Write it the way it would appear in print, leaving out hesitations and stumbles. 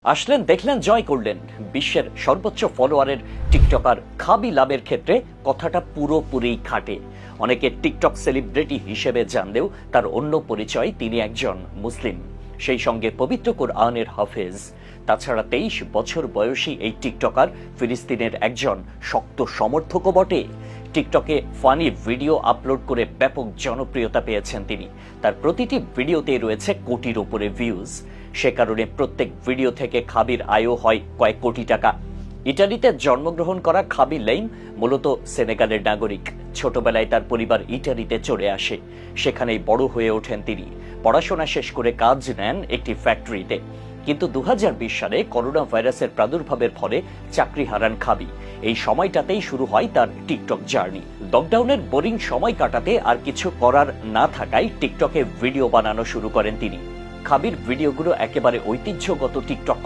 আসলেন, দেখলেন, জয় করলেন। বিশ্বের সর্বোচ্চ ফলোয়ারের টিকটকার খাবি লাভের ক্ষেত্রে কথাটা পুরোপুরি খাটে। অনেকে টিকটক সেলিব্রিটি হিসেবে জানলেও তার অন্য পরিচয় তিনি একজন মুসলিম, সেই সঙ্গে পবিত্র কোরআনের হাফেজ। তাছাড়া 23 বছর বয়সী এই টিকটকার ফিলিস্তিনের একজন শক্ত সমর্থকও বটে। টিকটকে ফানি ভিডিও আপলোড করে ব্যাপক জনপ্রিয়তা পেয়েছেন তিনি। তার প্রতিটি ভিডিওতে রয়েছে কোটির উপরে ভিউজ। সে কারণে প্রত্যেক ভিডিও থেকে খাবির আয়ও হয় কয়েক কোটি টাকা। ইটালিতে জন্মগ্রহণ করা খাবি লাইম মূলত সেনেগালের নাগরিক। ছোটবেলায় তার পরিবার ইটালিতে চলে আসে, সেখানেই বড় হয়ে ওঠেন তিনি। পড়াশোনা শেষ করে কাজ নেন একটি ফ্যাক্টরিতে, কিন্তু 2020 সালে করোনা ভাইরাসের প্রাদুর্ভাবের ফলে চাকরি হারান খাবি। এই সময়টাতেই শুরু হয় তার টিকটক জার্নি। লকডাউনের বোরিং সময় কাটাতে আর কিছু করার না থাকায় টিকটকে ভিডিও বানানো শুরু করেন তিনি। খাবির ভিডিওগুলো একেবারে ঐতিহ্যগত টিকটক